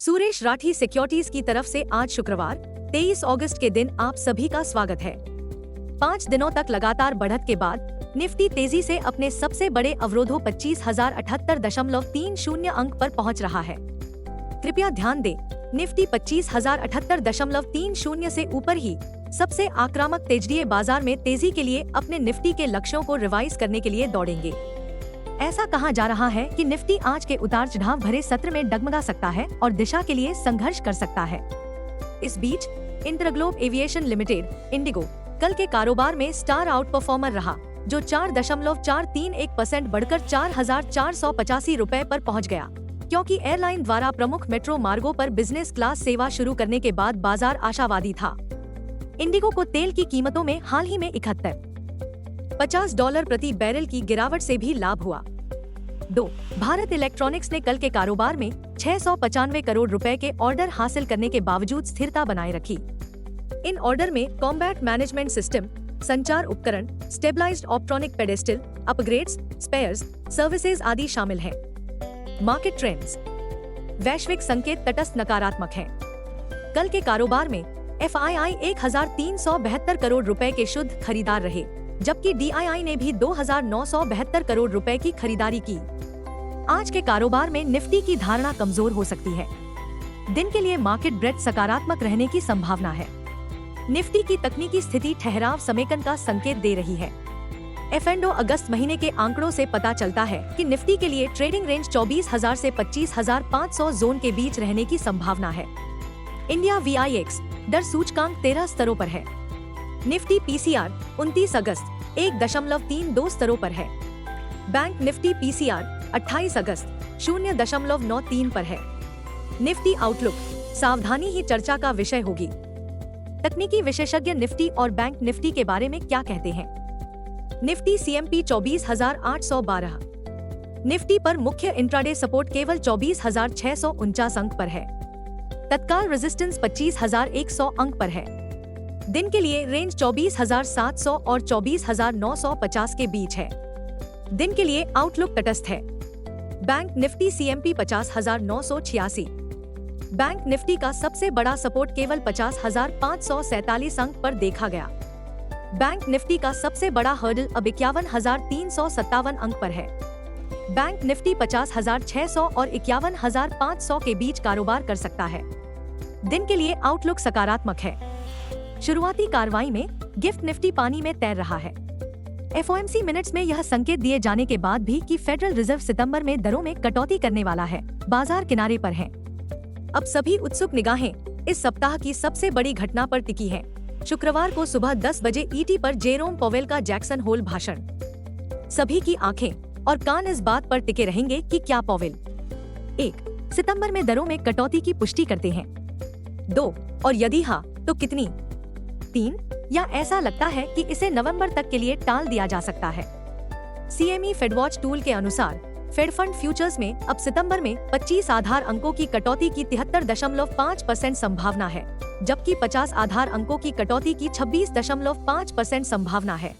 Suresh Rathi securities की तरफ से आज शुक्रवार 23 अगस्त के दिन आप सभी का स्वागत है। 5 दिनों तक लगातार बढ़त के बाद निफ्टी तेजी से अपने सबसे बड़े अवरोधों 25,078.30 अंक पर पहुंच रहा है। कृपया ध्यान दें, निफ्टी 25,078.30 से ऊपर ही सबसे आक्रामक तेजड़िए बाजार में तेजी के लिए अपने निफ्टी के लक्ष्यों को रिवाइज करने के लिए दौड़ेंगे। ऐसा कहा जा रहा है कि निफ्टी आज के उतार चढ़ाव भरे सत्र में डगमगा सकता है और दिशा के लिए संघर्ष कर सकता है। इस बीच इंटरग्लोब एविएशन लिमिटेड इंडिगो कल के कारोबार में स्टार आउट परफॉर्मर रहा, जो 4.431% बढ़कर 4,485 रुपए पर पहुंच गया, क्योंकि एयरलाइन द्वारा प्रमुख मेट्रो मार्गों पर बिजनेस क्लास सेवा शुरू करने के बाद बाजार आशावादी था। इंडिगो को तेल की कीमतों में हाल ही में $50 प्रति बैरल की गिरावट से भी लाभ हुआ। 2. भारत इलेक्ट्रॉनिक्स ने कल के कारोबार में 695 करोड़ रुपए के ऑर्डर हासिल करने के बावजूद स्थिरता बनाए रखी। इन ऑर्डर में कॉम्बैट मैनेजमेंट सिस्टम, संचार उपकरण, stabilized optronic pedestal, upgrades, spares, services आदि शामिल हैं। Market trends. वैश्विक संकेत तटस्थ नकारात्मक हैं। कल के कारोबार में FII 1,372 करोड़ रुपए के शुद्ध खरीदार रहे, जबकि DII ने भी 2,972 करोड़ रुपए की खरीदारी की। आज के कारोबार में निफ्टी की धारणा कमजोर हो सकती है। दिन के लिए मार्केट ब्रेथ सकारात्मक रहने की संभावना है। निफ्टी की तकनीकी स्थिति ठहराव समेकन का संकेत दे रही है। F&O अगस्त महीने के आंकड़ों से पता चलता है कि निफ्टी के लिए ट्रेडिंग रेंज 24,000 से 25,500 जोन के बीच रहने की संभावना है। इंडिया VIX डर सूचकांक 13 स्तरों पर है। निफ्टी PCR 29 अगस्त 1.32 स्तरों पर है। बैंक निफ्टी PCR 28 अगस्त 0.93 पर है। निफ्टी आउटलुक सावधानी ही चर्चा का विषय होगी। तकनीकी विशेषज्ञ निफ्टी और बैंक निफ्टी के बारे में क्या कहते हैं? Nifty CMP 24,812। निफ्टी पर मुख्य इंट्राडे सपोर्ट केवल 24,649 अंक पर है। तत्काल रेजिस्टेंस 25,100 अंक पर है। दिन के लिए रेंज 24,700 और 24,950 के बीच है। दिन के लिए आउटलुक तटस्थ है। Bank Nifty CMP 50,986। Bank Nifty का सबसे बड़ा सपोर्ट केवल 50,547 अंक पर देखा गया। बैंक निफ्टी का सबसे बड़ा हर्डल अब 51,357 अंक पर है। बैंक निफ्टी 50,600 और 51,500 के बीच कारोबार कर सकता है। दिन के लिए आउटलुक सकारात्मक है। शुरुआती कार्रवाई में गिफ्ट निफ्टी पानी में तैर रहा है। FOMC मिनट्स में यह संकेत दिए जाने के बाद भी कि फेडरल रिजर्व सितंबर में दरों में कटौती करने वाला है, बाजार किनारे पर है। अब सभी उत्सुक निगाहें इस सप्ताह की सबसे बड़ी घटना पर टिकी हैं। शुक्रवार को सुबह 10 बजे ET पर जेरोम पॉवेल का जैक्सन होल भाषण। सभी की आंखें और कान इस बात पर टिके रहेंगे कि क्या पॉवेल 1. सितंबर में दरों में कटौती की पुष्टि करते हैं। 2. और यदि हाँ तो कितनी? 3. या ऐसा लगता है कि इसे नवंबर तक के लिए टाल दिया जा सकता है। CME फेडवॉच टूल के अनुसार फेड फंड फ्यूचर्स में अब सितंबर में 25 आधार अंकों की कटौती की 73.5% संभावना है, जबकि 50 आधार अंकों की कटौती की 26.5% संभावना है।